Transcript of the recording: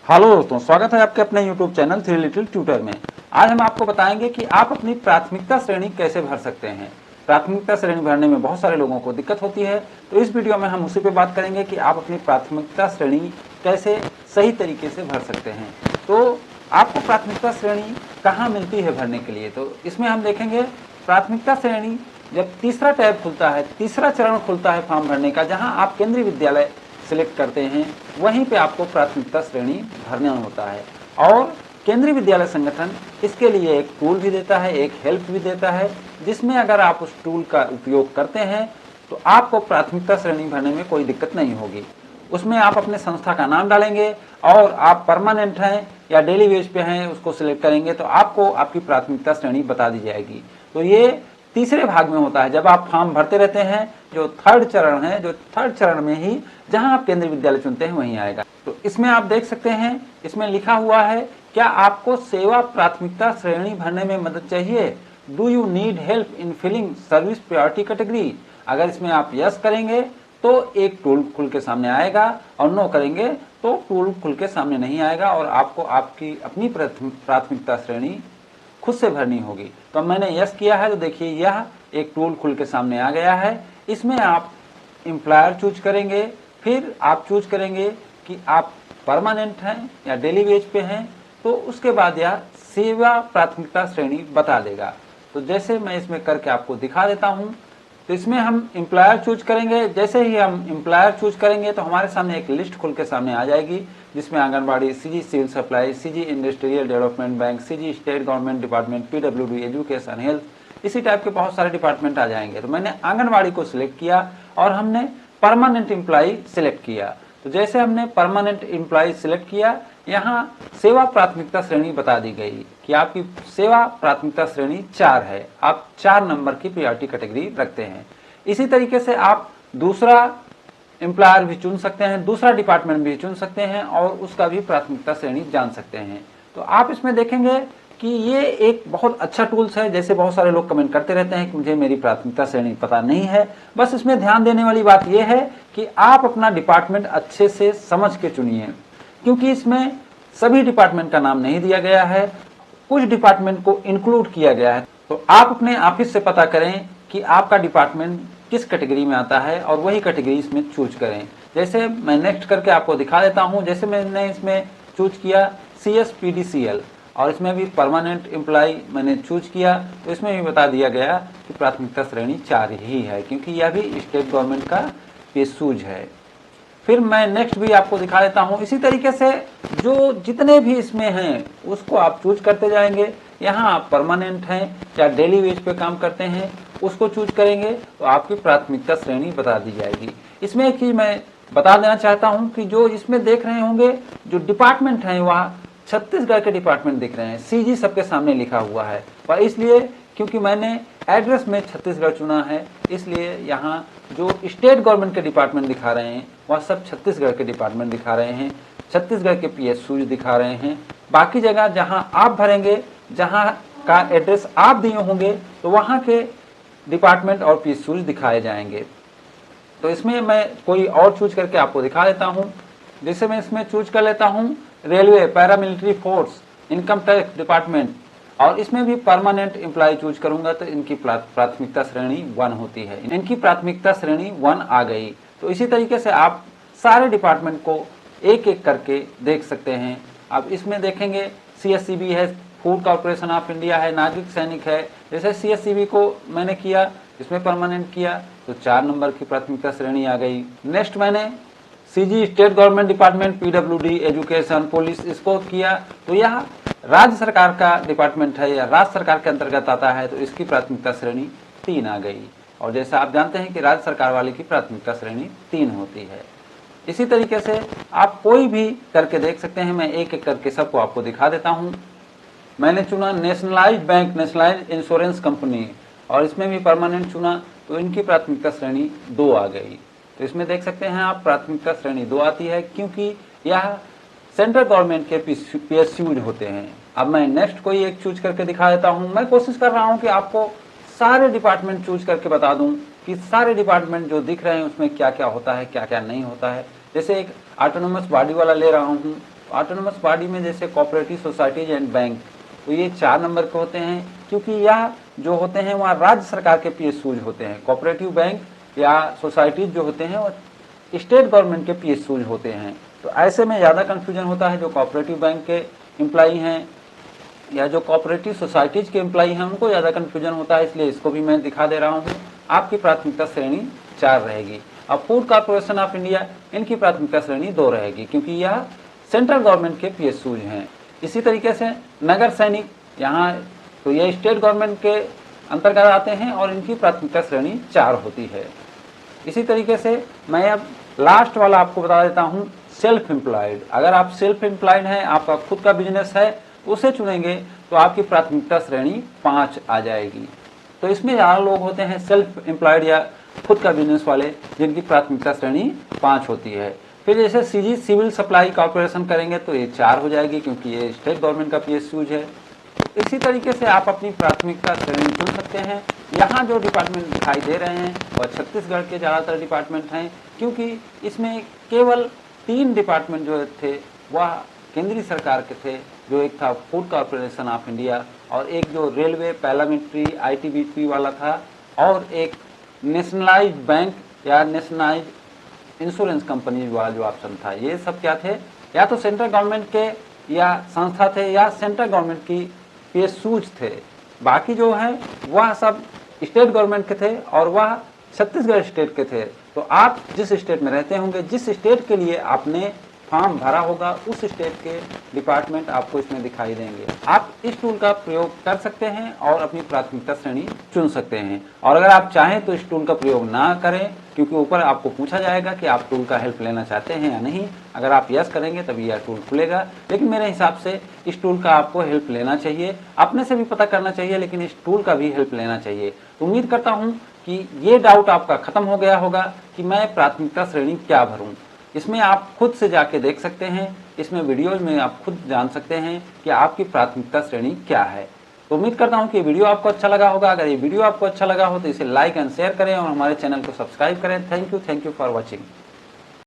Hello दोस्तों, स्वागत है आपके अपने YouTube channel three little tutor में। आज हम आपको बताएंगे कि आप अपनी प्राथमिकता श्रेणी कैसे भर सकते हैं। प्राथमिकता श्रेणी भरने में बहुत सारे लोगों को दिक्कत होती है, तो इस वीडियो में हम उसी पे बात करेंगे कि आप अपनी प्राथमिकता श्रेणी कैसे सही तरीके से भर सकते हैं। तो आपको प्राथमिकता श्रेणी कहाँ मिलती है भरने के लिए, तो इसमें हम देखेंगे प्राथमिकता श्रेणी जब तीसरा टैब खुलता है, तीसरा चरण खुलता है फॉर्म भरने का, जहाँ आप केंद्रीय विद्यालय सिलेक्ट करते हैं, वहीं पे आपको प्राथमिकता श्रेणी भरना होता है। और केंद्रीय विद्यालय संगठन इसके लिए एक टूल भी देता है, एक हेल्प भी देता है, जिसमें अगर आप उस टूल का उपयोग करते हैं तो आपको प्राथमिकता श्रेणी भरने में कोई दिक्कत नहीं होगी। उसमें आप अपने संस्था का नाम डालेंगे और आप परमानेंट हैं या डेली वेज पे हैं उसको सिलेक्ट करेंगे तो आपको आपकी प्राथमिकता श्रेणी बता दी जाएगी। तो ये तीसरे भाग में होता है, जब आप फॉर्म भरते रहते हैं। जो थर्ड चरण है, जो थर्ड चरण में ही जहां आप केंद्रीय विद्यालय चुनते हैं वहीं आएगा। तो इसमें आप देख सकते हैं, इसमें लिखा हुआ है, क्या आपको सेवा प्राथमिकता श्रेणी भरने में मदद चाहिए? Do you need help in filling service priority category? अगर इसमें आप यस करेंगे तो एक टूल खुल के सामने आएगा, और नो करेंगे तो टूल खुल के सामने नहीं आएगा और आपको आपकी अपनी प्राथमिकता श्रेणी खुद से भरनी होगी। तो मैंने यस किया है, तो देखिए यह एक टूल खुल के सामने आ गया है। इसमें आप एम्प्लॉयर चूज करेंगे, फिर आप चूज करेंगे कि आप परमानेंट हैं या डेली वेज पे हैं, तो उसके बाद यह सेवा प्राथमिकता श्रेणी बता देगा। तो जैसे मैं इसमें करके आपको दिखा देता हूं, तो इसमें हम एम्प्लॉयर चूज करेंगे। जैसे ही हम एम्प्लॉयर चूज करेंगे तो हमारे सामने एक लिस्ट खुल के सामने आ जाएगी, जिसमें anganwadi, CG civil supply, CG industrial development bank, CG state government department, PWD education health, इसी टाइप के बहुत सारे डिपार्टमेंट आ जाएंगे। तो मैंने आंगनबाड़ी को सिलेक्ट किया और हमने परमानेंट एम्प्लॉय सिलेक्ट किया। तो जैसे हमने परमानेंट एम्प्लॉय सिलेक्ट किया, यहाँ सेवा प्राथमिकता श्रेणी बता दी गई कि आपकी सेवा प्राथमिकता श्रेणी 4 है, आप 4 नंबर की प्रायोरिटी कैटेगरी रखते हैं। इसी तरीके से आप दूसरा एम्प्लॉयर भी चुन सकते हैं, दूसरा डिपार्टमेंट भी चुन सकते हैं और उसका भी प्राथमिकता श्रेणी जान सकते हैं। तो आप इसमें देखेंगे कि ये एक बहुत अच्छा टूल्स है। जैसे बहुत सारे लोग कमेंट करते रहते हैं कि मुझे मेरी प्राथमिकता श्रेणी पता नहीं है, बस इसमें ध्यान देने वाली बात यह है कि आप अपना डिपार्टमेंट अच्छे से समझ के चुनिए, क्योंकि इसमें सभी डिपार्टमेंट का नाम नहीं दिया गया है, कुछ डिपार्टमेंट को इंक्लूड किया गया है। तो आप अपने ऑफिस से पता करें कि आपका डिपार्टमेंट किस कैटेगरी में आता है और वही कैटेगरी इसमें चूज करें। जैसे मैं नेक्स्ट करके आपको दिखा देता हूं। जैसे मैंने इसमें चूज किया CSPDCL और इसमें भी परमानेंट एम्प्लॉय मैंने चूज किया, तो इसमें भी बता दिया गया कि प्राथमिकता श्रेणी 4 ही है, क्योंकि यह भी स्टेट गवर्नमेंट का पेशूज है। फिर मैं नेक्स्ट भी आपको दिखा देता हूं। इसी तरीके से जो जितने भी इसमें हैं उसको आप चूज करते जाएंगे। यहाँ आप परमानेंट हैं या डेली वेज पे काम करते हैं उसको चूज करेंगे तो आपकी प्राथमिकता श्रेणी बता दी जाएगी। इसमें एक चीज मैं बता देना चाहता हूं कि जो इसमें देख रहे होंगे, जो डिपार्टमेंट है वह छत्तीसगढ़ के डिपार्टमेंट दिख रहे हैं, सीजी सबके सामने लिखा हुआ है, और इसलिए क्योंकि मैंने एड्रेस में छत्तीसगढ़ चुना है, इसलिए यहाँ जो स्टेट गवर्नमेंट के डिपार्टमेंट दिखा रहे हैं वह सब छत्तीसगढ़ के डिपार्टमेंट दिखा रहे हैं, छत्तीसगढ़ के PSUs दिखा रहे हैं। बाकी जगह जहाँ आप भरेंगे, जहाँ का एड्रेस आप दिए होंगे, तो वहाँ के डिपार्टमेंट और PSUs दिखाए जाएंगे। तो इसमें मैं कोई और चूज करके आपको दिखा देता हूँ। जैसे मैं इसमें चूज कर लेता हूँ railway, paramilitary force, income tax department, और इसमें भी परमानेंट एम्प्लॉय चूज करूंगा तो इनकी प्राथमिकता श्रेणी 1 होती है। इनकी प्राथमिकता श्रेणी 1 आ गई। तो इसी तरीके से आप सारे डिपार्टमेंट को एक एक करके देख सकते हैं। अब इसमें देखेंगे CSCB है, फूड कॉर्पोरेशन ऑफ इंडिया है, नागरिक सैनिक है। जैसे CSCB को मैंने किया, इसमें परमानेंट किया तो 4 नंबर की प्राथमिकता श्रेणी आ गई। नेक्स्ट मैंने CG state government department, PWD education, police, इसको किया तो यह राज्य सरकार का डिपार्टमेंट है या राज्य सरकार के अंतर्गत आता है, तो इसकी प्राथमिकता श्रेणी 3 आ गई। और जैसा आप जानते हैं कि राज्य सरकार वाले की प्राथमिकता श्रेणी 3 होती है। इसी तरीके से आप कोई भी करके देख सकते हैं। मैं एक एक करके सबको आपको दिखा देता हूं। मैंने चुना nationalised bank, nationalised insurance company, और इसमें भी परमानेंट चुना तो इनकी प्राथमिकता श्रेणी 2 आ गई। तो इसमें देख सकते हैं आप प्राथमिकता श्रेणी 2 आती है, क्योंकि यह सेंट्रल गवर्नमेंट के PSUs होते हैं। अब मैं नेक्स्ट कोई एक चूज करके दिखा देता हूं। मैं कोशिश कर रहा हूं कि आपको सारे डिपार्टमेंट चूज करके बता दूं कि सारे डिपार्टमेंट जो दिख रहे हैं उसमें क्या क्या होता है, क्या क्या नहीं होता है। जैसे एक ऑटोनोमस बॉडी वाला ले रहा हूं, ऑटोनोमस बॉडी में जैसे कोऑपरेटिव सोसाइटीज एंड बैंक, तो ये 4 नंबर के होते हैं, क्योंकि यह जो होते हैं वहाँ राज्य सरकार के PSUs होते हैं। कोऑपरेटिव बैंक या सोसाइटीज जो होते हैं वो स्टेट गवर्नमेंट के PSUs होते हैं। तो ऐसे में ज़्यादा कन्फ्यूजन होता है। जो कोऑपरेटिव बैंक के एम्प्लॉई हैं या जो कोऑपरेटिव सोसाइटीज के एम्प्लॉई हैं उनको ज़्यादा कन्फ्यूजन होता है, इसलिए इसको भी मैं दिखा दे रहा हूँ। आपकी प्राथमिकता श्रेणी 4 रहेगी। अब फूड कॉर्पोरेशन ऑफ इंडिया, इनकी प्राथमिकता श्रेणी 2 रहेगी, क्योंकि यह सेंट्रल गवर्नमेंट के PSUs हैं। इसी तरीके से नगर सैनिक, यहाँ तो ये स्टेट गवर्नमेंट के अंतर्गत आते हैं और इनकी प्राथमिकता श्रेणी 4 होती है। इसी तरीके से मैं अब लास्ट वाला आपको बता देता हूँ, सेल्फ एम्प्लॉयड। अगर आप सेल्फ एम्प्लॉयड हैं, आपका खुद का बिजनेस है, उसे चुनेंगे तो आपकी प्राथमिकता श्रेणी 5 आ जाएगी। तो इसमें ज़्यादा लोग होते हैं सेल्फ एम्प्लॉयड या खुद का बिजनेस वाले, जिनकी प्राथमिकता श्रेणी 5 होती है। फिर जैसे CG सिविल सप्लाई कॉर्पोरेशन करेंगे तो ये 4 हो जाएगी, क्योंकि ये स्टेट गवर्नमेंट का PSUs है। इसी तरीके से आप अपनी प्राथमिकता श्रेणी चुन सकते हैं। यहाँ जो डिपार्टमेंट दिखाई दे रहे हैं वह छत्तीसगढ़ के ज़्यादातर डिपार्टमेंट हैं, क्योंकि इसमें केवल 3 डिपार्टमेंट जो थे वह केंद्रीय सरकार के थे। जो एक था फूड कॉर्पोरेशन ऑफ इंडिया, और एक जो रेलवे पैरामिलिट्री ITBP वाला था, और एक नेशनलाइज्ड बैंक या नेशनलाइज्ड इंश्योरेंस कंपनी वाला जो ऑप्शन था। ये सब क्या थे, या तो सेंट्रल गवर्नमेंट के या संस्था थे या सेंट्रल गवर्नमेंट की PSUs थे। बाकी जो है वह सब स्टेट गवर्नमेंट के थे और वह छत्तीसगढ़ स्टेट के थे। तो आप जिस स्टेट में रहते होंगे, जिस स्टेट के लिए आपने फॉर्म भरा होगा, उस स्टेट के डिपार्टमेंट आपको इसमें दिखाई देंगे। आप इस टूल का प्रयोग कर सकते हैं और अपनी प्राथमिकता श्रेणी चुन सकते हैं। और अगर आप चाहें तो इस टूल का प्रयोग ना करें, क्योंकि ऊपर आपको पूछा जाएगा कि आप टूल का हेल्प लेना चाहते हैं या नहीं। अगर आप यस करेंगे तभी यह टूल खुलेगा, लेकिन मेरे हिसाब से इस टूल का आपको हेल्प लेना चाहिए। अपने से भी पता करना चाहिए, लेकिन इस टूल का भी हेल्प लेना चाहिए। तो उम्मीद करता हूँ कि ये डाउट आपका खत्म हो गया होगा कि मैं प्राथमिकता श्रेणी क्या भरूं। इसमें आप खुद से जाके देख सकते हैं, इसमें वीडियोज में आप खुद जान सकते हैं कि आपकी प्राथमिकता श्रेणी क्या है। तो उम्मीद करता हूं कि वीडियो आपको अच्छा लगा होगा। अगर ये वीडियो आपको अच्छा लगा हो तो इसे लाइक एंड शेयर करें और हमारे चैनल को सब्सक्राइब करें। Thank you for watching.